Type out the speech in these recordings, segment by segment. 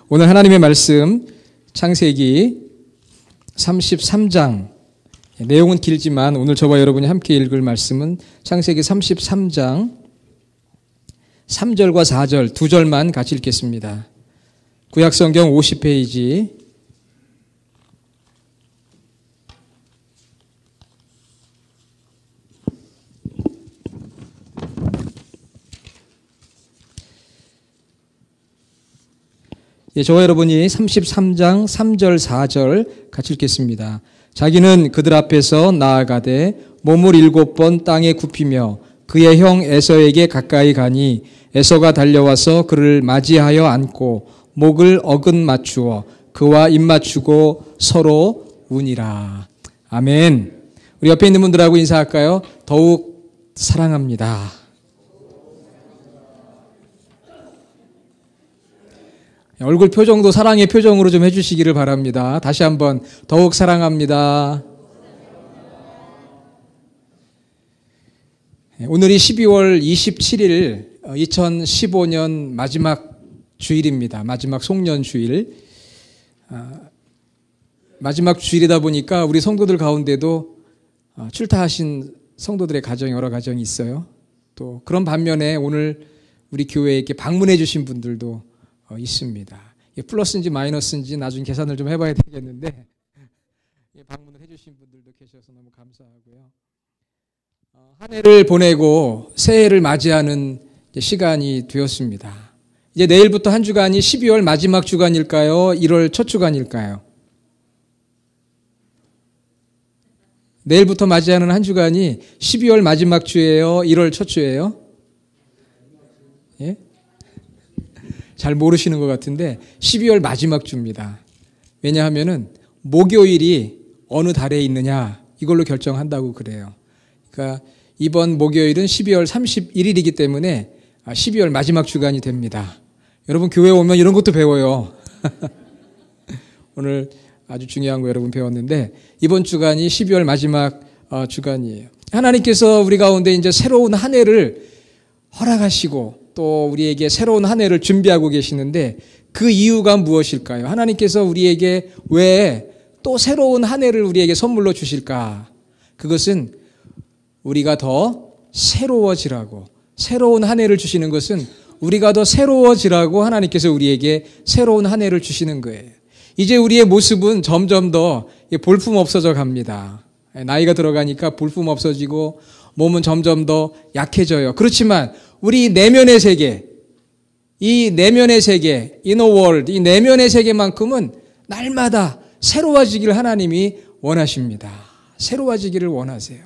오늘 하나님의 말씀 창세기 33장, 내용은 길지만 오늘 저와 여러분이 함께 읽을 말씀은 창세기 33장 3절과 4절 두 절만 같이 읽겠습니다. 구약성경 50페이지 저와 여러분이 33장 3절 4절 같이 읽겠습니다. 자기는 그들 앞에서 나아가되 몸을 7번 땅에 굽히며 그의 형 에서에게 가까이 가니 에서가 달려와서 그를 맞이하여 안고 목을 어긋 맞추어 그와 입 맞추고 서로 우니라. 아멘. 우리 옆에 있는 분들하고 인사할까요? 더욱 사랑합니다. 얼굴 표정도 사랑의 표정으로 좀 해주시기를 바랍니다. 다시 한번 더욱 사랑합니다. 오늘이 12월 27일 2015년 마지막 주일입니다. 마지막 송년 주일. 마지막 주일이다 보니까 우리 성도들 가운데도 출타하신 성도들의 가정이 여러 가정이 있어요. 또 그런 반면에 오늘 우리 교회에 이렇게 방문해 주신 분들도 있습니다. 플러스인지 마이너스인지 나중에 계산을 좀 해봐야 되겠는데 방문을 해주신 분들도 계셔서 너무 감사하고요. 한 해를 보내고 새해를 맞이하는 시간이 되었습니다. 이제 내일부터 한 주간이 12월 마지막 주간일까요? 1월 첫 주간일까요? 내일부터 맞이하는 한 주간이 12월 마지막 주예요? 1월 첫 주예요? 예? 잘 모르시는 것 같은데 12월 마지막 주입니다. 왜냐하면은 목요일이 어느 달에 있느냐 이걸로 결정한다고 그래요. 그러니까 이번 목요일은 12월 31일이기 때문에 12월 마지막 주간이 됩니다. 여러분 교회 오면 이런 것도 배워요. 오늘 아주 중요한 거 여러분 배웠는데 이번 주간이 12월 마지막 주간이에요. 하나님께서 우리 가운데 이제 새로운 한 해를 허락하시고 또 우리에게 새로운 한 해를 준비하고 계시는데 그 이유가 무엇일까요? 하나님께서 우리에게 왜 또 새로운 한 해를 우리에게 선물로 주실까? 그것은 우리가 더 새로워지라고, 새로운 한 해를 주시는 것은 우리가 더 새로워지라고 하나님께서 우리에게 새로운 한 해를 주시는 거예요. 이제 우리의 모습은 점점 더 볼품 없어져 갑니다. 나이가 들어가니까 볼품 없어지고 몸은 점점 더 약해져요. 그렇지만 우리 내면의 세계, 이 내면의 세계, inner world, 이 내면의 세계만큼은 날마다 새로워지기를 하나님이 원하십니다. 새로워지기를 원하세요.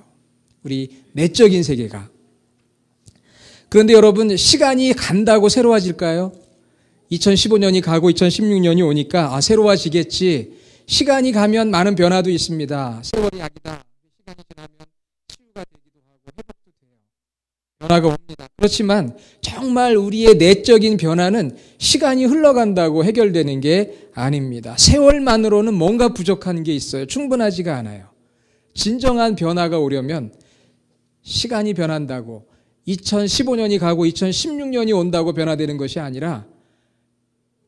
우리 내적인 세계가. 그런데 여러분, 시간이 간다고 새로워질까요? 2015년이 가고 2016년이 오니까 새로워지겠지. 시간이 가면 많은 변화도 있습니다. 세월이 약이다. 시간이 지나면 치유가 되기도 하고 회복도 돼요. 변화가 옵니다. 그렇지만 정말 우리의 내적인 변화는 시간이 흘러간다고 해결되는 게 아닙니다. 세월만으로는 뭔가 부족한 게 있어요. 충분하지가 않아요. 진정한 변화가 오려면 시간이 변한다고 2015년이 가고 2016년이 온다고 변화되는 것이 아니라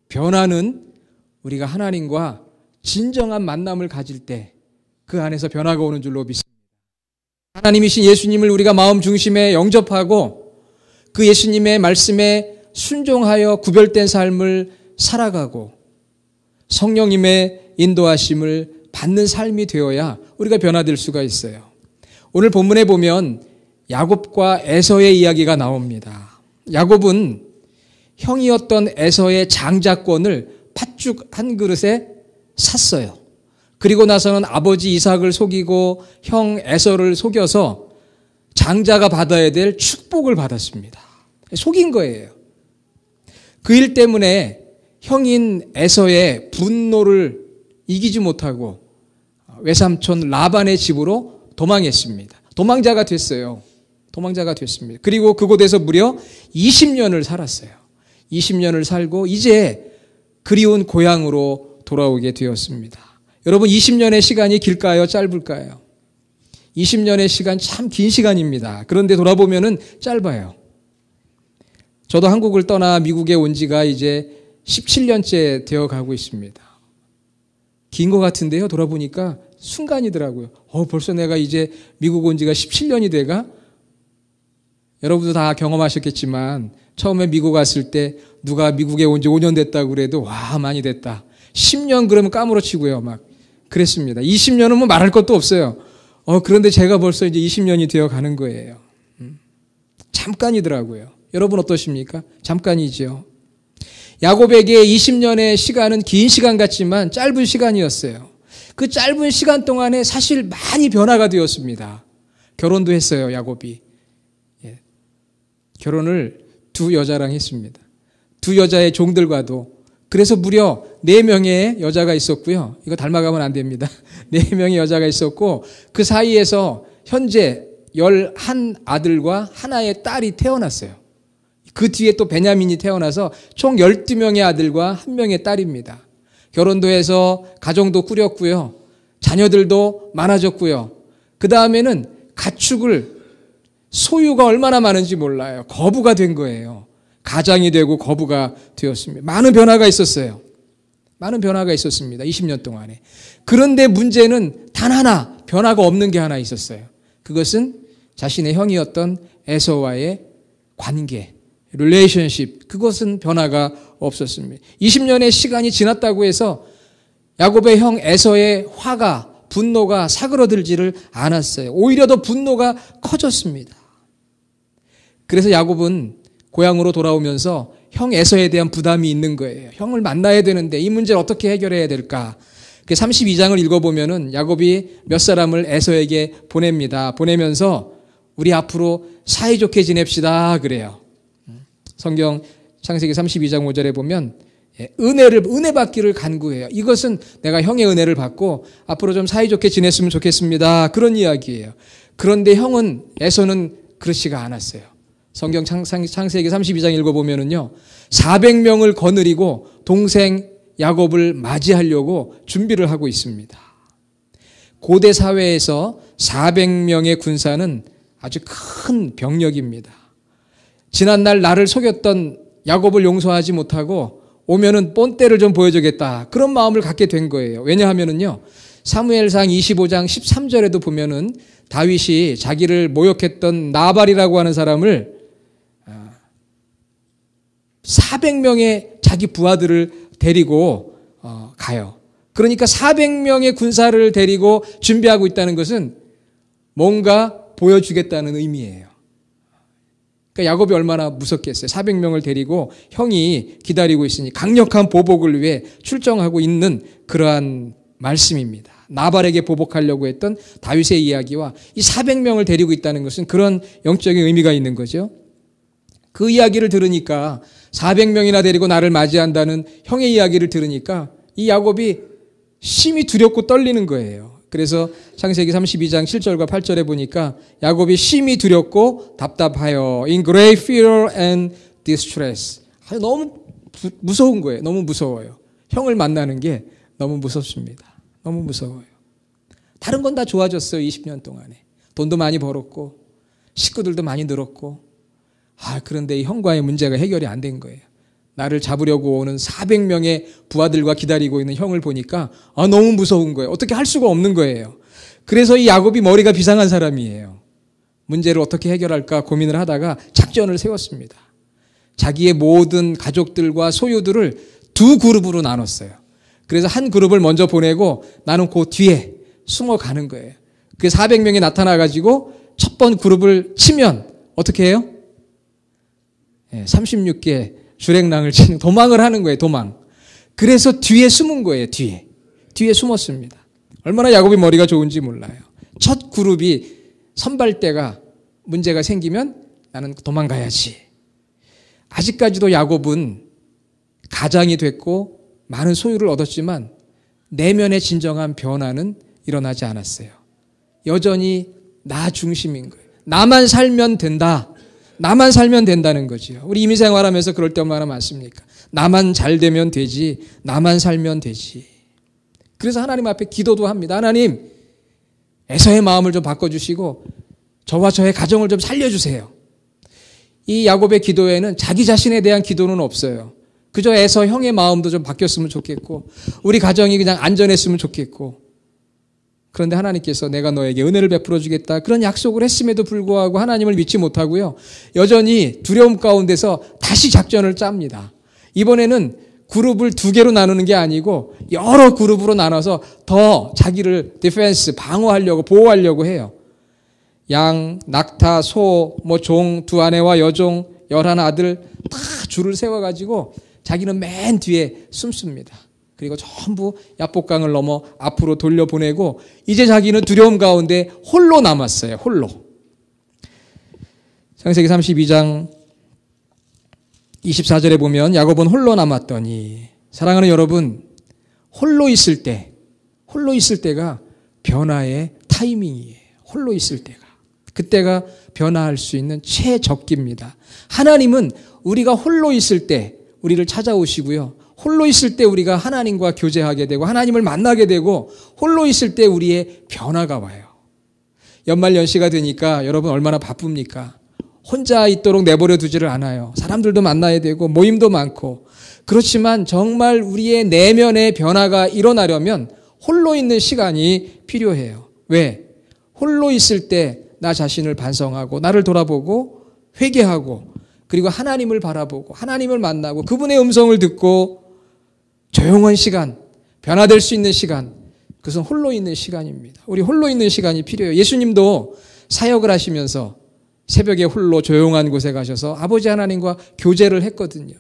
변화는 우리가 하나님과 진정한 만남을 가질 때 그 안에서 변화가 오는 줄로 믿습니다. 하나님이신 예수님을 우리가 마음 중심에 영접하고 그 예수님의 말씀에 순종하여 구별된 삶을 살아가고 성령님의 인도하심을 받는 삶이 되어야 우리가 변화될 수가 있어요. 오늘 본문에 보면 야곱과 에서의 이야기가 나옵니다. 야곱은 형이었던 에서의 장자권을 팥죽 한 그릇에 샀어요. 그리고 나서는 아버지 이삭을 속이고 형 에서를 속여서 장자가 받아야 될 축복을 받았습니다. 속인 거예요. 그 일 때문에 형인 에서의 분노를 이기지 못하고 외삼촌 라반의 집으로 도망했습니다. 도망자가 됐어요. 도망자가 됐습니다. 그리고 그곳에서 무려 20년을 살았어요. 20년을 살고 이제 그리운 고향으로 돌아오게 되었습니다. 여러분 20년의 시간이 길까요? 짧을까요? 20년의 시간 참 긴 시간입니다. 그런데 돌아보면은 짧아요. 저도 한국을 떠나 미국에 온 지가 이제 17년째 되어 가고 있습니다. 긴 것 같은데요. 돌아보니까 순간이더라고요. 벌써 내가 이제 미국 온 지가 17년이 돼가? 여러분도 다 경험하셨겠지만 처음에 미국 왔을 때 누가 미국에 온 지 5년 됐다고 그래도 와 많이 됐다. 10년 그러면 까무러치고요. 막 그랬습니다. 20년은 뭐 말할 것도 없어요. 그런데 제가 벌써 이제 20년이 되어 가는 거예요. 잠깐이더라고요. 여러분 어떠십니까? 잠깐이죠. 야곱에게 20년의 시간은 긴 시간 같지만 짧은 시간이었어요. 그 짧은 시간 동안에 사실 많이 변화가 되었습니다. 결혼도 했어요, 야곱이. 결혼을 두 여자랑 했습니다. 두 여자의 종들과도. 그래서 무려 4명의 여자가 있었고요. 이거 닮아가면 안 됩니다. 4명의 여자가 있었고 그 사이에서 현재 11아들과 하나의 딸이 태어났어요. 그 뒤에 또 베냐민이 태어나서 총 12명의 아들과 1명의 딸입니다. 결혼도 해서 가정도 꾸렸고요. 자녀들도 많아졌고요. 그 다음에는 가축을 소유가 얼마나 많은지 몰라요. 거부가 된 거예요. 가장이 되고 거부가 되었습니다. 많은 변화가 있었어요. 많은 변화가 있었습니다. 20년 동안에. 그런데 문제는 단 하나 변화가 없는 게 하나 있었어요. 그것은 자신의 형이었던 에서와의 관계, relationship. 그것은 변화가 없었습니다. 20년의 시간이 지났다고 해서 야곱의 형 에서의 화가, 분노가 사그러들지를 않았어요. 오히려 더 분노가 커졌습니다. 그래서 야곱은 고향으로 돌아오면서 형 에서에 대한 부담이 있는 거예요. 형을 만나야 되는데 이 문제를 어떻게 해결해야 될까? 32장을 읽어보면은 야곱이 몇 사람을 에서에게 보냅니다. 보내면서 우리 앞으로 사이좋게 지냅시다 그래요. 성경 창세기 32장 5절에 보면 은혜 받기를 간구해요. 이것은 내가 형의 은혜를 받고 앞으로 좀 사이좋게 지냈으면 좋겠습니다. 그런 이야기예요. 그런데 형은 에서는 그렇지가 않았어요. 성경 창세기 32장 읽어보면은요, 400명을 거느리고 동생 야곱을 맞이하려고 준비를 하고 있습니다. 고대 사회에서 400명의 군사는 아주 큰 병력입니다. 지난날 나를 속였던 야곱을 용서하지 못하고 오면은 뻔때를 좀 보여주겠다. 그런 마음을 갖게 된 거예요. 왜냐하면은요, 사무엘상 25장 13절에도 보면은 다윗이 자기를 모욕했던 나발이라고 하는 사람을 400명의 자기 부하들을 데리고 가요. 그러니까 400명의 군사를 데리고 준비하고 있다는 것은 뭔가 보여주겠다는 의미예요. 그러니까 야곱이 얼마나 무섭겠어요. 400명을 데리고 형이 기다리고 있으니 강력한 보복을 위해 출정하고 있는 그러한 말씀입니다. 나발에게 보복하려고 했던 다윗의 이야기와 이 400명을 데리고 있다는 것은 그런 영적인 의미가 있는 거죠. 그 이야기를 들으니까 400명이나 데리고 나를 맞이한다는 형의 이야기를 들으니까 이 야곱이 심히 두렵고 떨리는 거예요. 그래서 창세기 32장 7절과 8절에 보니까 야곱이 심히 두렵고 답답하여 in great fear and distress. 너무 무서운 거예요. 너무 무서워요. 형을 만나는 게 너무 무섭습니다. 너무 무서워요. 다른 건 다 좋아졌어요. 20년 동안에. 돈도 많이 벌었고 식구들도 많이 늘었고 그런데 이 형과의 문제가 해결이 안 된 거예요. 나를 잡으려고 오는 400명의 부하들과 기다리고 있는 형을 보니까 너무 무서운 거예요. 어떻게 할 수가 없는 거예요. 그래서 이 야곱이 머리가 비상한 사람이에요. 문제를 어떻게 해결할까 고민을 하다가 작전을 세웠습니다. 자기의 모든 가족들과 소유들을 두 그룹으로 나눴어요. 그래서 한 그룹을 먼저 보내고 나는 그 뒤에 숨어가는 거예요. 그 400명이 나타나가지고 첫 번 그룹을 치면 어떻게 해요? 36개 주랭랑을 치는 도망을 하는 거예요. 도망. 그래서 뒤에 숨은 거예요. 뒤에 숨었습니다. 얼마나 야곱이 머리가 좋은지 몰라요. 첫 그룹이 선발대가 문제가 생기면 나는 도망가야지. 아직까지도 야곱은 가장이 됐고 많은 소유를 얻었지만 내면의 진정한 변화는 일어나지 않았어요. 여전히 나 중심인 거예요. 나만 살면 된다. 나만 살면 된다는 거지요. 우리 이민 생활하면서 그럴 때 얼마나 많습니까? 나만 잘 되면 되지. 나만 살면 되지. 그래서 하나님 앞에 기도도 합니다. 하나님, 에서의 마음을 좀 바꿔주시고 저와 저의 가정을 좀 살려주세요. 이 야곱의 기도에는 자기 자신에 대한 기도는 없어요. 그저 에서 형의 마음도 좀 바뀌었으면 좋겠고 우리 가정이 그냥 안전했으면 좋겠고 그런데 하나님께서 내가 너에게 은혜를 베풀어 주겠다 그런 약속을 했음에도 불구하고 하나님을 믿지 못하고요. 여전히 두려움 가운데서 다시 작전을 짭니다. 이번에는 그룹을 2개로 나누는 게 아니고 여러 그룹으로 나눠서 더 자기를 디펜스, 방어하려고 보호하려고 해요. 양, 낙타, 소, 종, 2 아내와 여종, 11 아들 다 줄을 세워가지고 자기는 맨 뒤에 숨습니다. 그리고 전부 야복강을 넘어 앞으로 돌려보내고 이제 자기는 두려움 가운데 홀로 남았어요. 홀로. 창세기 32장 24절에 보면 야곱은 홀로 남았더니 사랑하는 여러분 홀로 있을 때가 변화의 타이밍이에요. 홀로 있을 때가. 그때가 변화할 수 있는 최적기입니다. 하나님은 우리가 홀로 있을 때 우리를 찾아오시고요. 홀로 있을 때 우리가 하나님과 교제하게 되고 하나님을 만나게 되고 홀로 있을 때 우리의 변화가 와요. 연말연시가 되니까 여러분 얼마나 바쁩니까? 혼자 있도록 내버려 두지를 않아요. 사람들도 만나야 되고 모임도 많고 그렇지만 정말 우리의 내면의 변화가 일어나려면 홀로 있는 시간이 필요해요. 왜? 홀로 있을 때 나 자신을 반성하고 나를 돌아보고 회개하고 그리고 하나님을 바라보고 하나님을 만나고 그분의 음성을 듣고 조용한 시간, 변화될 수 있는 시간, 그것은 홀로 있는 시간입니다. 우리 홀로 있는 시간이 필요해요. 예수님도 사역을 하시면서 새벽에 홀로 조용한 곳에 가셔서 아버지 하나님과 교제를 했거든요.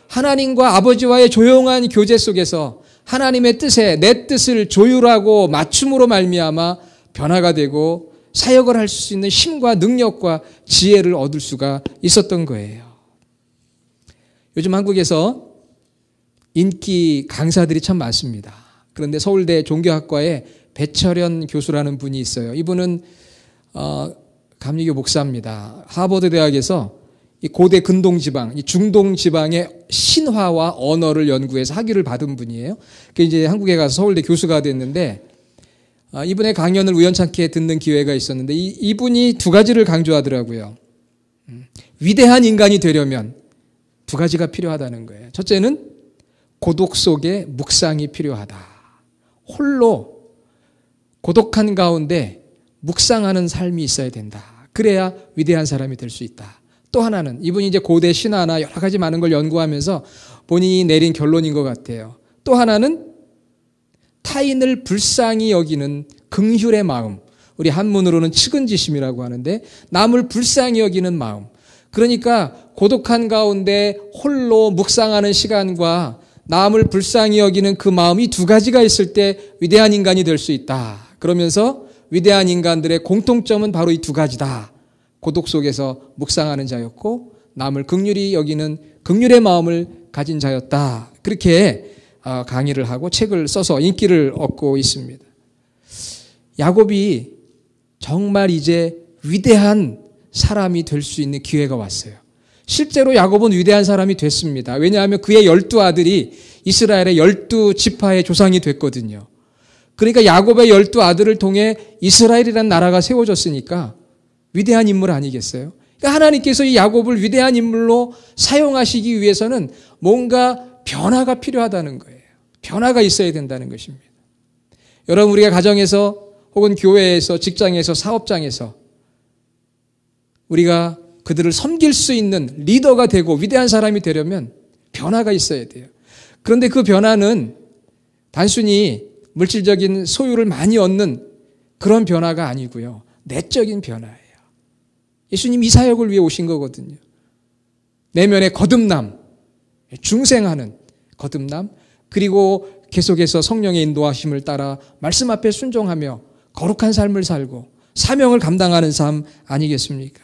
하나님과 아버지와의 조용한 교제 속에서 하나님의 뜻에 내 뜻을 조율하고 맞춤으로 말미암아 변화가 되고 사역을 할 수 있는 힘과 능력과 지혜를 얻을 수가 있었던 거예요. 요즘 한국에서 인기 강사들이 참 많습니다. 그런데 서울대 종교학과에 배철현 교수라는 분이 있어요. 이분은 감리교 목사입니다. 하버드 대학에서 이 고대 근동지방, 이 중동지방의 신화와 언어를 연구해서 학위를 받은 분이에요. 그 이제 한국에 가서 서울대 교수가 됐는데 이분의 강연을 우연찮게 듣는 기회가 있었는데 이분이 2가지를 강조하더라고요. 위대한 인간이 되려면 2가지가 필요하다는 거예요. 첫째는 고독 속에 묵상이 필요하다. 홀로 고독한 가운데 묵상하는 삶이 있어야 된다. 그래야 위대한 사람이 될 수 있다. 또 하나는 이분이 이제 고대 신화나 여러 가지 많은 걸 연구하면서 본인이 내린 결론인 것 같아요. 또 하나는 타인을 불쌍히 여기는 긍휼의 마음. 우리 한문으로는 측은지심이라고 하는데 남을 불쌍히 여기는 마음. 그러니까 고독한 가운데 홀로 묵상하는 시간과 남을 불쌍히 여기는 그 마음이 2가지가 있을 때 위대한 인간이 될 수 있다. 그러면서 위대한 인간들의 공통점은 바로 이 2가지다. 고독 속에서 묵상하는 자였고 남을 긍휼히 여기는 긍휼의 마음을 가진 자였다. 그렇게 강의를 하고 책을 써서 인기를 얻고 있습니다. 야곱이 정말 이제 위대한 사람이 될 수 있는 기회가 왔어요. 실제로 야곱은 위대한 사람이 됐습니다. 왜냐하면 그의 12아들이 이스라엘의 12지파의 조상이 됐거든요. 그러니까 야곱의 12아들을 통해 이스라엘이라는 나라가 세워졌으니까 위대한 인물 아니겠어요? 그러니까 하나님께서 이 야곱을 위대한 인물로 사용하시기 위해서는 뭔가 변화가 필요하다는 거예요. 변화가 있어야 된다는 것입니다. 여러분 우리가 가정에서 혹은 교회에서 직장에서 사업장에서 우리가 그들을 섬길 수 있는 리더가 되고 위대한 사람이 되려면 변화가 있어야 돼요. 그런데 그 변화는 단순히 물질적인 소유를 많이 얻는 그런 변화가 아니고요. 내적인 변화예요. 예수님 이 사역을 위해 오신 거거든요. 내면의 거듭남, 중생하는 거듭남, 그리고 계속해서 성령의 인도하심을 따라 말씀 앞에 순종하며 거룩한 삶을 살고 사명을 감당하는 삶 아니겠습니까?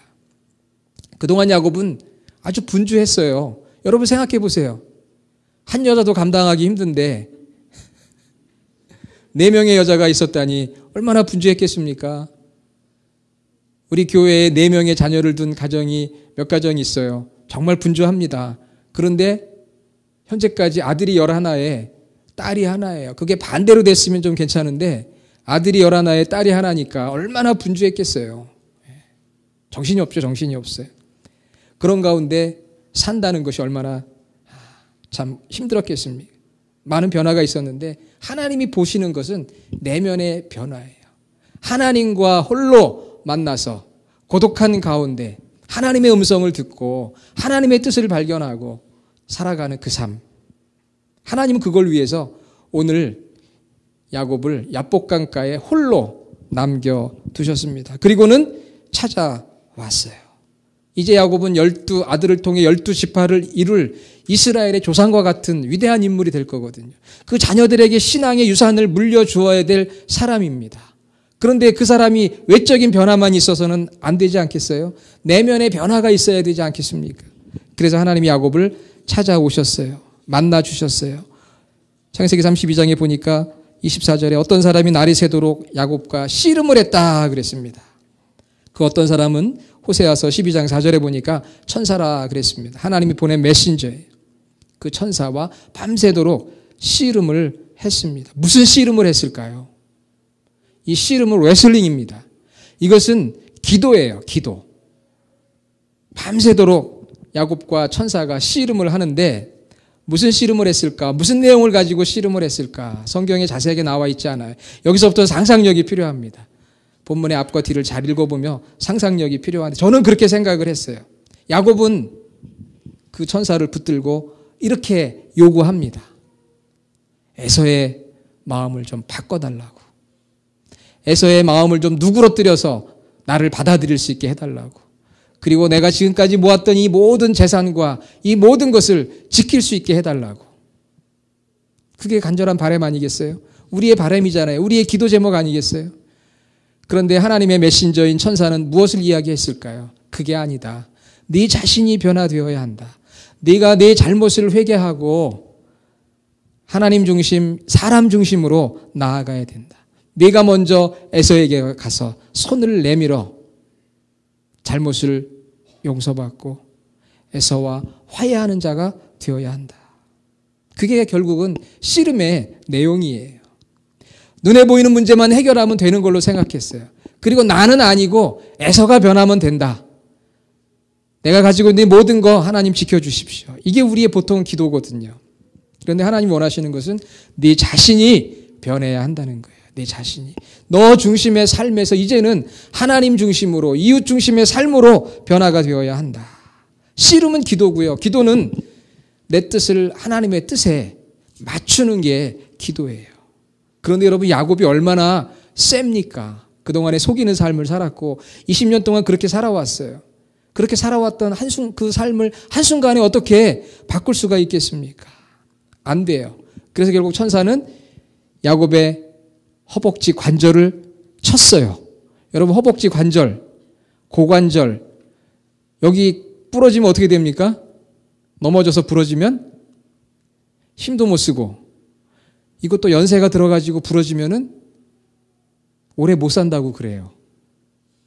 그동안 야곱은 아주 분주했어요. 여러분 생각해 보세요. 한 여자도 감당하기 힘든데 4명의 여자가 있었다니 얼마나 분주했겠습니까? 우리 교회에 4명의 자녀를 둔 가정이 몇 가정이 있어요. 정말 분주합니다. 그런데 현재까지 아들이 11에 딸이 하나예요. 그게 반대로 됐으면 좀 괜찮은데 아들이 11에 딸이 하나니까 얼마나 분주했겠어요. 정신이 없죠. 정신이 없어요. 그런 가운데 산다는 것이 얼마나 참 힘들었겠습니까? 많은 변화가 있었는데 하나님이 보시는 것은 내면의 변화예요. 하나님과 홀로 만나서 고독한 가운데 하나님의 음성을 듣고 하나님의 뜻을 발견하고 살아가는 그 삶. 하나님은 그걸 위해서 오늘 야곱을 야복강가에 홀로 남겨두셨습니다. 그리고는 찾아왔어요. 이제 야곱은 12 아들을 통해 12지파를 이룰 이스라엘의 조상과 같은 위대한 인물이 될 거거든요. 그 자녀들에게 신앙의 유산을 물려주어야 될 사람입니다. 그런데 그 사람이 외적인 변화만 있어서는 안 되지 않겠어요? 내면의 변화가 있어야 되지 않겠습니까? 그래서 하나님이 야곱을 찾아오셨어요. 만나주셨어요. 창세기 32장에 보니까 24절에 어떤 사람이 날이 새도록 야곱과 씨름을 했다 그랬습니다. 그 어떤 사람은 호세아서 12장 4절에 보니까 천사라 그랬습니다. 하나님이 보낸 메신저예요. 그 천사와 밤새도록 씨름을 했습니다. 무슨 씨름을 했을까요? 이 씨름은 레슬링입니다. 이것은 기도예요. 기도. 밤새도록 야곱과 천사가 씨름을 하는데 무슨 씨름을 했을까? 무슨 내용을 가지고 씨름을 했을까? 성경에 자세하게 나와 있지 않아요. 여기서부터 상상력이 필요합니다. 본문의 앞과 뒤를 잘 읽어보며 상상력이 필요한데 저는 그렇게 생각을 했어요. 야곱은 그 천사를 붙들고 이렇게 요구합니다. 에서의 마음을 좀 바꿔달라고. 에서의 마음을 좀 누그러뜨려서 나를 받아들일 수 있게 해달라고. 그리고 내가 지금까지 모았던 이 모든 재산과 이 모든 것을 지킬 수 있게 해달라고. 그게 간절한 바람 아니겠어요? 우리의 바람이잖아요. 우리의 기도 제목 아니겠어요? 그런데 하나님의 메신저인 천사는 무엇을 이야기했을까요? 그게 아니다. 네 자신이 변화되어야 한다. 네가 네 잘못을 회개하고 하나님 중심, 사람 중심으로 나아가야 된다. 네가 먼저 에서에게 가서 손을 내밀어 잘못을 용서받고 에서와 화해하는 자가 되어야 한다. 그게 결국은 씨름의 내용이에요. 눈에 보이는 문제만 해결하면 되는 걸로 생각했어요. 그리고 나는 아니고 에서가 변하면 된다. 내가 가지고 있는 모든 거 하나님 지켜주십시오. 이게 우리의 보통 기도거든요. 그런데 하나님 원하시는 것은 네 자신이 변해야 한다는 거예요. 내 자신이. 너 중심의 삶에서 이제는 하나님 중심으로 이웃 중심의 삶으로 변화가 되어야 한다. 씨름은 기도고요. 기도는 내 뜻을 하나님의 뜻에 맞추는 게 기도예요. 그런데 여러분 야곱이 얼마나 셉니까? 그동안에 속이는 삶을 살았고 20년 동안 그렇게 살아왔어요. 그렇게 살아왔던 그 삶을 한순간에 어떻게 바꿀 수가 있겠습니까? 안 돼요. 그래서 결국 천사는 야곱의 허벅지 관절을 쳤어요. 여러분 허벅지 관절, 고관절 여기 부러지면 어떻게 됩니까? 넘어져서 부러지면 힘도 못 쓰고 이것도 연세가 들어가지고 부러지면은 오래 못 산다고 그래요.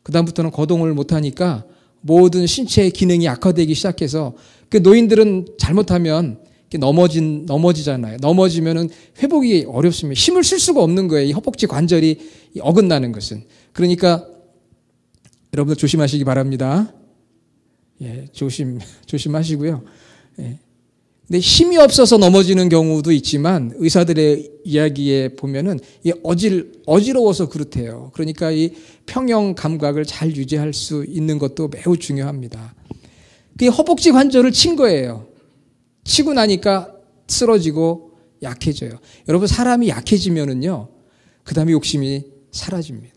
그 다음부터는 거동을 못하니까 모든 신체의 기능이 악화되기 시작해서 그 노인들은 잘못하면 넘어지잖아요. 넘어지면은 회복이 어렵습니다. 힘을 쓸 수가 없는 거예요. 이 허벅지 관절이 어긋나는 것은. 그러니까 여러분들 조심하시기 바랍니다. 예, 조심하시고요. 예. 근데 힘이 없어서 넘어지는 경우도 있지만 의사들의 이야기에 보면은 어지러워서 그렇대요. 그러니까 이 평형 감각을 잘 유지할 수 있는 것도 매우 중요합니다. 그 허벅지 관절을 친 거예요. 치고 나니까 쓰러지고 약해져요. 여러분 사람이 약해지면은요, 그 다음에 욕심이 사라집니다.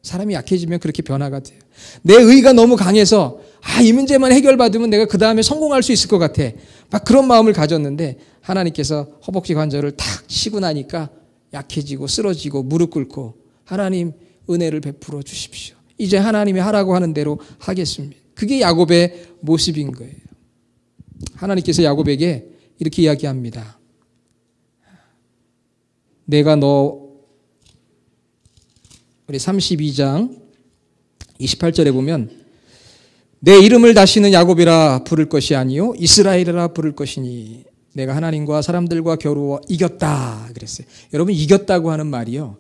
사람이 약해지면 그렇게 변화가 돼요. 내 의가 너무 강해서 이 문제만 해결받으면 내가 그 다음에 성공할 수 있을 것 같아. 막 그런 마음을 가졌는데 하나님께서 허벅지 관절을 탁 치고 나니까 약해지고 쓰러지고 무릎 꿇고 하나님 은혜를 베풀어 주십시오. 이제 하나님이 하라고 하는 대로 하겠습니다. 그게 야곱의 모습인 거예요. 하나님께서 야곱에게 이렇게 이야기합니다. 내가 우리 32장 28절에 보면 내 이름을 다시는 야곱이라 부를 것이 아니요 이스라엘이라 부를 것이니 내가 하나님과 사람들과 겨루어 이겼다 그랬어요. 여러분 이겼다고 하는 말이요.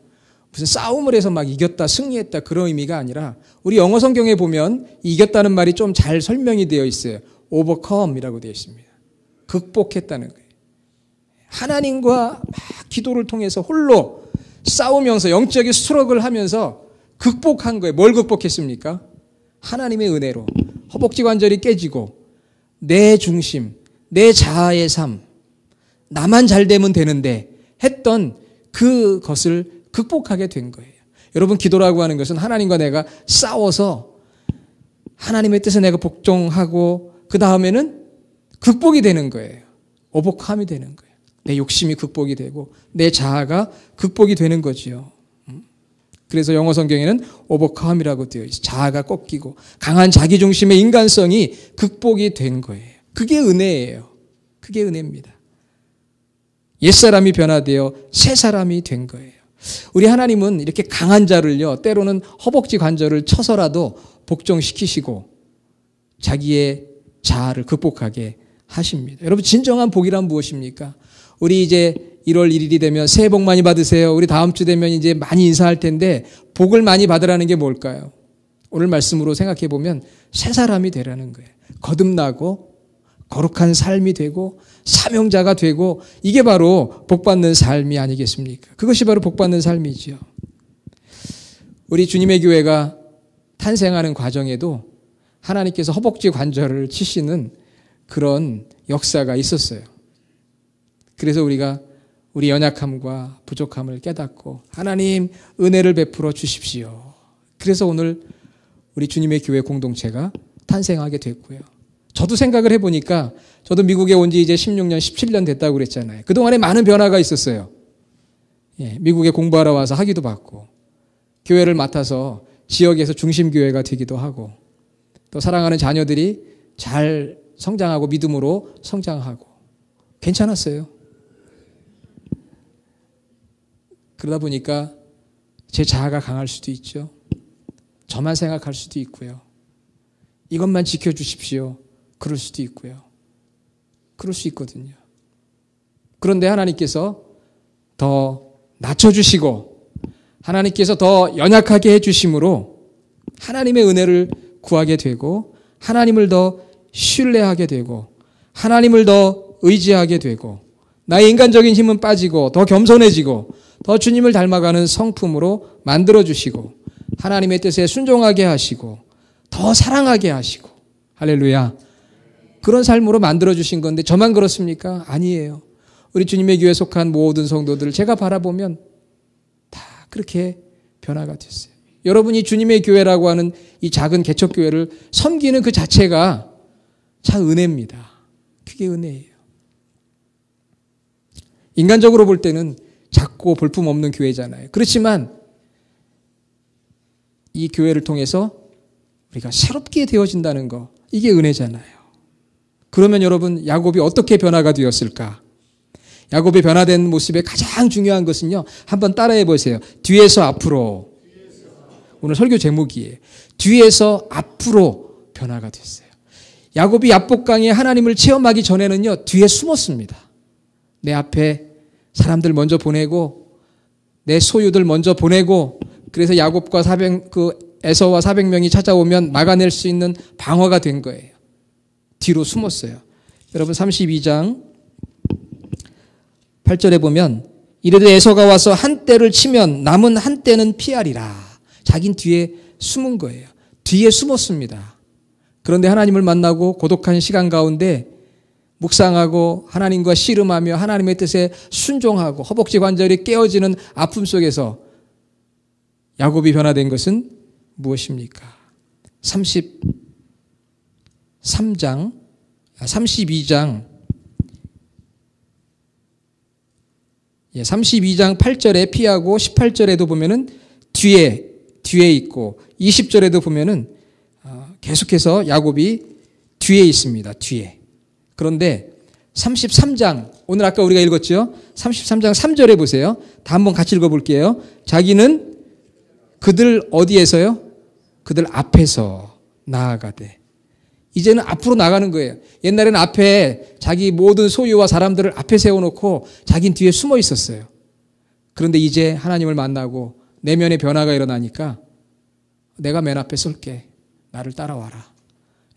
무슨 싸움을 해서 막 이겼다 승리했다 그런 의미가 아니라 우리 영어 성경에 보면 이겼다는 말이 좀 잘 설명이 되어 있어요. overcome이라고 되어 있습니다. 극복했다는 거예요. 하나님과 막 기도를 통해서 홀로 싸우면서 영적인 스트럭을 하면서 극복한 거예요. 뭘 극복했습니까? 하나님의 은혜로 허벅지 관절이 깨지고 내 중심, 내 자아의 삶, 나만 잘 되면 되는데 했던 그것을 극복하게 된 거예요. 여러분, 기도라고 하는 것은 하나님과 내가 싸워서 하나님의 뜻에 내가 복종하고 그 다음에는 극복이 되는 거예요. 오버컴이 되는 거예요. 내 욕심이 극복이 되고 내 자아가 극복이 되는 거지요. 그래서 영어 성경에는 오버컴이라고 되어 있어요. 자아가 꺾이고 강한 자기중심의 인간성이 극복이 된 거예요. 그게 은혜예요. 그게 은혜입니다. 옛사람이 변화되어 새사람이 된 거예요. 우리 하나님은 이렇게 강한 자를요, 때로는 허벅지 관절을 쳐서라도 복종시키시고 자기의 자아를 극복하게 하십니다. 여러분, 진정한 복이란 무엇입니까? 우리 이제 1월 1일이 되면 새해 복 많이 받으세요. 우리 다음 주 되면 이제 많이 인사할 텐데 복을 많이 받으라는 게 뭘까요? 오늘 말씀으로 생각해 보면 새 사람이 되라는 거예요. 거듭나고 거룩한 삶이 되고 사명자가 되고, 이게 바로 복받는 삶이 아니겠습니까? 그것이 바로 복받는 삶이지요. 우리 주님의 교회가 탄생하는 과정에도 하나님께서 허벅지 관절을 치시는 그런 역사가 있었어요. 그래서 우리가 우리 연약함과 부족함을 깨닫고 하나님 은혜를 베풀어 주십시오. 그래서 오늘 우리 주님의 교회 공동체가 탄생하게 됐고요. 저도 생각을 해보니까 저도 미국에 온 지 이제 16년, 17년 됐다고 그랬잖아요. 그동안에 많은 변화가 있었어요. 예, 미국에 공부하러 와서 학위도 받고 교회를 맡아서 지역에서 중심교회가 되기도 하고 또 사랑하는 자녀들이 잘 성장하고 믿음으로 성장하고 괜찮았어요. 그러다 보니까 제 자아가 강할 수도 있죠. 저만 생각할 수도 있고요. 이것만 지켜주십시오. 그럴 수도 있고요. 그럴 수 있거든요. 그런데 하나님께서 더 낮춰주시고 하나님께서 더 연약하게 해주심으로 하나님의 은혜를 구하게 되고 하나님을 더 신뢰하게 되고 하나님을 더 의지하게 되고 나의 인간적인 힘은 빠지고 더 겸손해지고 더 주님을 닮아가는 성품으로 만들어주시고 하나님의 뜻에 순종하게 하시고 더 사랑하게 하시고 할렐루야. 그런 삶으로 만들어주신 건데 저만 그렇습니까? 아니에요. 우리 주님의 교회에 속한 모든 성도들을 제가 바라보면 다 그렇게 변화가 됐어요. 여러분이 주님의 교회라고 하는 이 작은 개척교회를 섬기는 그 자체가 참 은혜입니다. 그게 은혜예요. 인간적으로 볼 때는 작고 볼품없는 교회잖아요. 그렇지만 이 교회를 통해서 우리가 새롭게 되어진다는 거, 이게 은혜잖아요. 그러면 여러분, 야곱이 어떻게 변화가 되었을까? 야곱의 변화된 모습의 가장 중요한 것은요, 한번 따라해 보세요. 뒤에서 앞으로. 오늘 설교 제목이에요. 뒤에서 앞으로 변화가 됐어요. 야곱이 야복강에 하나님을 체험하기 전에는요, 뒤에 숨었습니다. 내 앞에 사람들 먼저 보내고 내 소유들 먼저 보내고, 그래서 야곱과 에서와 400명이 찾아오면 막아낼 수 있는 방어가 된 거예요. 뒤로 숨었어요. 여러분 32장 8절에 보면 이르되 에서가 와서 한 떼를 치면 남은 한 떼는 피하리라. 자긴 뒤에 숨은 거예요. 뒤에 숨었습니다. 그런데 하나님을 만나고 고독한 시간 가운데 묵상하고 하나님과 씨름하며 하나님의 뜻에 순종하고 허벅지 관절이 깨어지는 아픔 속에서 야곱이 변화된 것은 무엇입니까? 32장 8절에 피하고 18절에도 보면은 뒤에 있고 20절에도 보면은 계속해서 야곱이 뒤에 있습니다. 뒤에. 그런데 33장, 오늘 아까 우리가 읽었죠? 33장 3절에 보세요. 다 한번 같이 읽어볼게요. 자기는 그들 어디에서요? 그들 앞에서 나아가되. 이제는 앞으로 나가는 거예요. 옛날에는 앞에 자기 모든 소유와 사람들을 앞에 세워놓고 자기는 뒤에 숨어 있었어요. 그런데 이제 하나님을 만나고 내면의 변화가 일어나니까 내가 맨 앞에 설게. 나를 따라와라.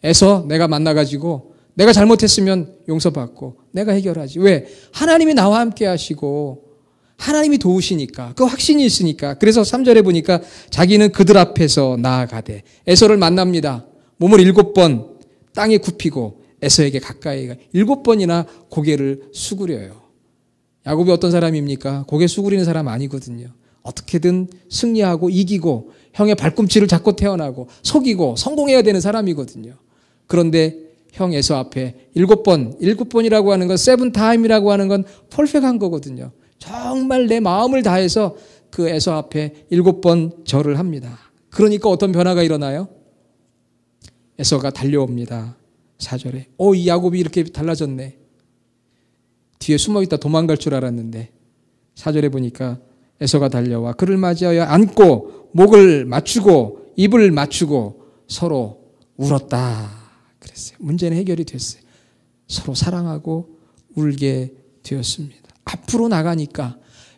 에서 내가 만나가지고 내가 잘못했으면 용서받고 내가 해결하지. 왜? 하나님이 나와 함께 하시고 하나님이 도우시니까. 그 확신이 있으니까. 그래서 3절에 보니까 자기는 그들 앞에서 나아가되 에서를 만납니다. 몸을 7번 땅에 굽히고 에서에게 가까이 가 7번이나 고개를 수그려요. 야곱이 어떤 사람입니까? 고개 수그리는 사람 아니거든요. 어떻게든 승리하고 이기고 형의 발꿈치를 잡고 태어나고 속이고 성공해야 되는 사람이거든요. 그런데 형 에서 앞에 7번이라고 하는 건 세븐타임이라고 하는 건 퍼펙트한 거거든요. 정말 내 마음을 다해서 그 에서 앞에 7번 절을 합니다. 그러니까 어떤 변화가 일어나요? 에서가 달려옵니다. 4절에 이 야곱이 이렇게 달라졌네. 뒤에 숨어있다 도망갈 줄 알았는데 4절에 보니까 에서가 달려와 그를 맞이하여 안고 목을 맞추고 입을 맞추고 서로 울었다 그랬어요. 문제는 해결이 됐어요. 서로 사랑하고 울게 되었습니다. 앞으로 나가니까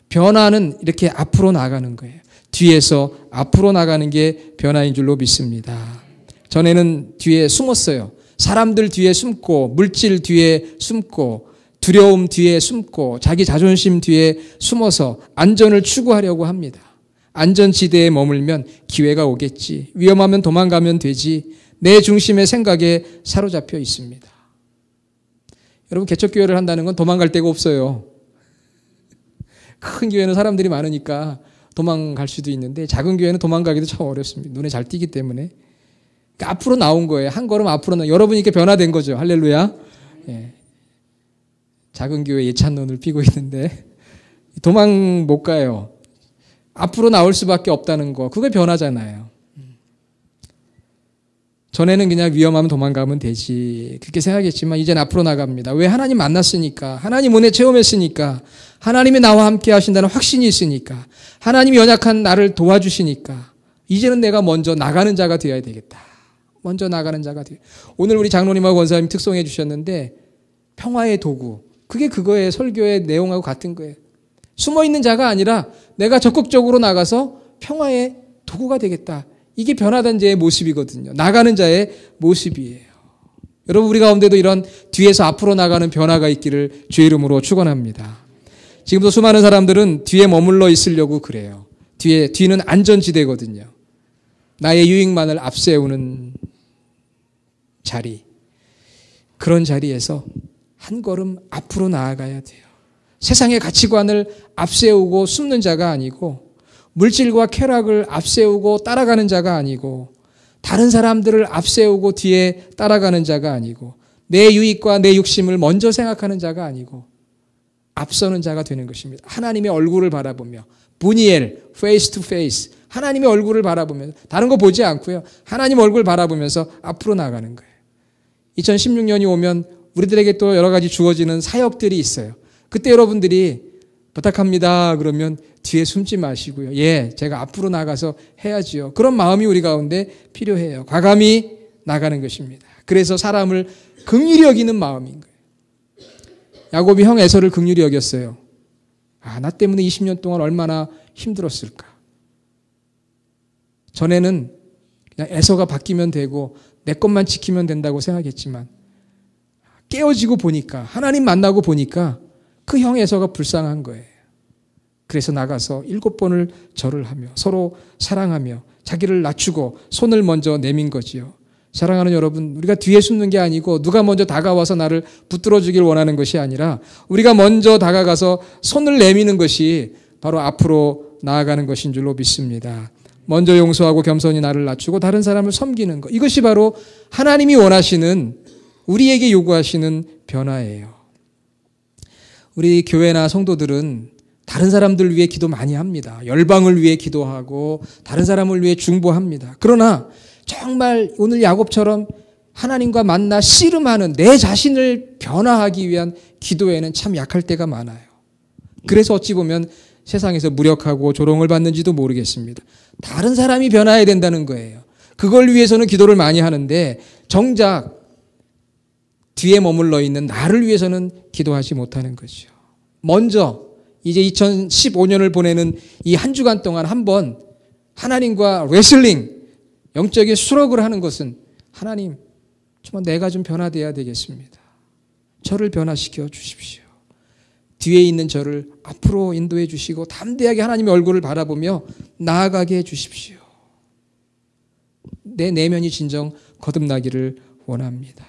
변화는 이렇게 앞으로 나가는 거예요. 뒤에서 앞으로 나가는 게 변화인 줄로 믿습니다. 전에는 뒤에 숨었어요. 사람들 뒤에 숨고 물질 뒤에 숨고 두려움 뒤에 숨고 자기 자존심 뒤에 숨어서 안전을 추구하려고 합니다. 안전지대에 머물면 기회가 오겠지. 위험하면 도망가면 되지. 내 중심의 생각에 사로잡혀 있습니다. 여러분 개척교회를 한다는 건 도망갈 데가 없어요. 큰 교회는 사람들이 많으니까 도망갈 수도 있는데 작은 교회는 도망가기도 참 어렵습니다. 눈에 잘 띄기 때문에. 그러니까 앞으로 나온 거예요. 한 걸음 앞으로 여러분이 이렇게 변화된 거죠. 할렐루야. 예. 작은 교회 예찬론을 피고 있는데 도망 못 가요. 앞으로 나올 수밖에 없다는 거. 그게 변화잖아요. 전에는 그냥 위험하면 도망가면 되지 그렇게 생각했지만 이제는 앞으로 나갑니다. 왜? 하나님 만났으니까. 하나님 은혜 체험했으니까. 하나님이 나와 함께 하신다는 확신이 있으니까. 하나님이 연약한 나를 도와주시니까. 이제는 내가 먼저 나가는 자가 되어야 되겠다. 먼저 나가는 자가 되어야. 오늘 우리 장로님하고 원사님 특송해 주셨는데 평화의 도구. 그게 그거의 설교의 내용하고 같은 거예요. 숨어있는 자가 아니라 내가 적극적으로 나가서 평화의 도구가 되겠다. 이게 변화된 자의 모습이거든요. 나가는 자의 모습이에요. 여러분 우리 가운데도 이런 뒤에서 앞으로 나가는 변화가 있기를 주의 이름으로 축원합니다. 지금도 수많은 사람들은 뒤에 머물러 있으려고 그래요. 뒤는 안전지대거든요. 나의 유익만을 앞세우는 자리. 그런 자리에서 한 걸음 앞으로 나아가야 돼요. 세상의 가치관을 앞세우고 숨는 자가 아니고 물질과 쾌락을 앞세우고 따라가는 자가 아니고 다른 사람들을 앞세우고 뒤에 따라가는 자가 아니고 내 유익과 내 욕심을 먼저 생각하는 자가 아니고 앞서는 자가 되는 것입니다. 하나님의 얼굴을 바라보며 부니엘, face to face 하나님의 얼굴을 바라보면서 다른 거 보지 않고요. 하나님 얼굴 바라보면서 앞으로 나가는 거예요. 2016년이 오면 우리들에게 또 여러 가지 주어지는 사역들이 있어요. 그때 여러분들이 부탁합니다 그러면 뒤에 숨지 마시고요. 예, 제가 앞으로 나가서 해야지요. 그런 마음이 우리 가운데 필요해요. 과감히 나가는 것입니다. 그래서 사람을 긍휼히 여기는 마음인 거예요. 야곱이 형 에서를 긍휼히 여겼어요. 나 때문에 20년 동안 얼마나 힘들었을까. 전에는 그냥 에서가 바뀌면 되고 내 것만 지키면 된다고 생각했지만 깨어지고 보니까 하나님 만나고 보니까 그 형 에서가 불쌍한 거예요. 그래서 나가서 7번을 절을 하며 서로 사랑하며 자기를 낮추고 손을 먼저 내민 거지요. 사랑하는 여러분, 우리가 뒤에 숨는 게 아니고 누가 먼저 다가와서 나를 붙들어 주길 원하는 것이 아니라 우리가 먼저 다가가서 손을 내미는 것이 바로 앞으로 나아가는 것인 줄로 믿습니다. 먼저 용서하고 겸손히 나를 낮추고 다른 사람을 섬기는 것. 이것이 바로 하나님이 원하시는 우리에게 요구하시는 변화예요. 우리 교회나 성도들은 다른 사람들 위해 기도 많이 합니다. 열방을 위해 기도하고 다른 사람을 위해 중보합니다. 그러나 정말 오늘 야곱처럼 하나님과 만나 씨름하는 내 자신을 변화하기 위한 기도에는 참 약할 때가 많아요. 그래서 어찌 보면 세상에서 무력하고 조롱을 받는지도 모르겠습니다. 다른 사람이 변화해야 된다는 거예요. 그걸 위해서는 기도를 많이 하는데 정작 뒤에 머물러 있는 나를 위해서는 기도하지 못하는 거죠. 먼저 이제 2015년을 보내는 이 한 주간 동안 한번 하나님과 레슬링, 영적인 수력을 하는 것은 하나님, 정말 내가 좀 변화되어야 되겠습니다. 저를 변화시켜 주십시오. 뒤에 있는 저를 앞으로 인도해 주시고 담대하게 하나님의 얼굴을 바라보며 나아가게 해 주십시오. 내 내면이 진정 거듭나기를 원합니다.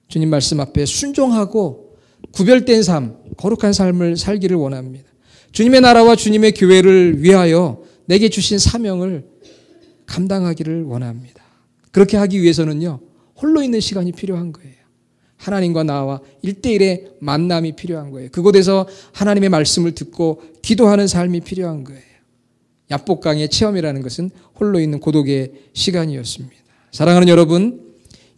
주님 말씀 앞에 순종하고 구별된 삶, 거룩한 삶을 살기를 원합니다. 주님의 나라와 주님의 교회를 위하여 내게 주신 사명을 감당하기를 원합니다. 그렇게 하기 위해서는요, 홀로 있는 시간이 필요한 거예요. 하나님과 나와 1대1의 만남이 필요한 거예요. 그곳에서 하나님의 말씀을 듣고 기도하는 삶이 필요한 거예요. 야복강의 체험이라는 것은 홀로 있는 고독의 시간이었습니다. 사랑하는 여러분,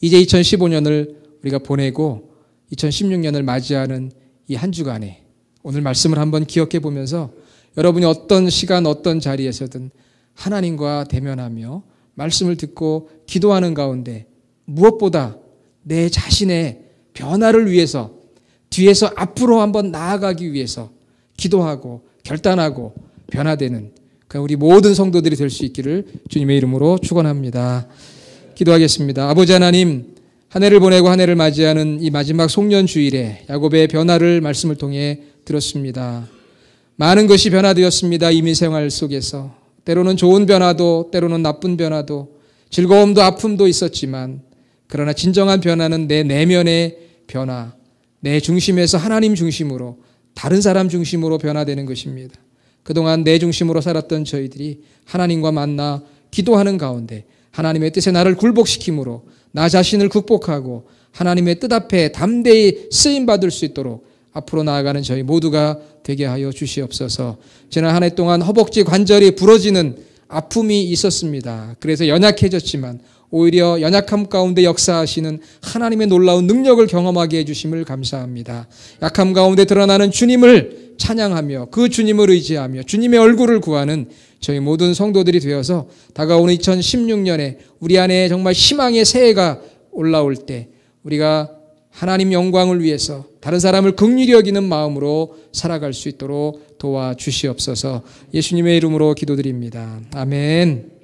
이제 2015년을 우리가 보내고 2016년을 맞이하는 이 한 주간에 오늘 말씀을 한번 기억해 보면서 여러분이 어떤 시간 어떤 자리에서든 하나님과 대면하며 말씀을 듣고 기도하는 가운데 무엇보다 내 자신의 변화를 위해서 뒤에서 앞으로 한번 나아가기 위해서 기도하고 결단하고 변화되는 우리 모든 성도들이 될 수 있기를 주님의 이름으로 축원합니다. 기도하겠습니다. 아버지 하나님, 한 해를 보내고 한 해를 맞이하는 이 마지막 송년 주일에 야곱의 변화를 말씀을 통해 들었습니다. 많은 것이 변화되었습니다. 이민 생활 속에서 때로는 좋은 변화도 때로는 나쁜 변화도 즐거움도 아픔도 있었지만 그러나 진정한 변화는 내 내면의 변화, 내 중심에서 하나님 중심으로 다른 사람 중심으로 변화되는 것입니다. 그동안 내 중심으로 살았던 저희들이 하나님과 만나 기도하는 가운데 하나님의 뜻에 나를 굴복시킴으로 나 자신을 극복하고 하나님의 뜻 앞에 담대히 쓰임받을 수 있도록 앞으로 나아가는 저희 모두가 되게 하여 주시옵소서. 지난 한 해 동안 허벅지 관절이 부러지는 아픔이 있었습니다. 그래서 연약해졌지만 오히려 연약함 가운데 역사하시는 하나님의 놀라운 능력을 경험하게 해주심을 감사합니다. 약함 가운데 드러나는 주님을 찬양하며 그 주님을 의지하며 주님의 얼굴을 구하는 저희 모든 성도들이 되어서 다가오는 2016년에 우리 안에 정말 희망의 새해가 올라올 때 우리가 하나님 영광을 위해서 다른 사람을 긍휼히 여기는 마음으로 살아갈 수 있도록 도와주시옵소서. 예수님의 이름으로 기도드립니다. 아멘.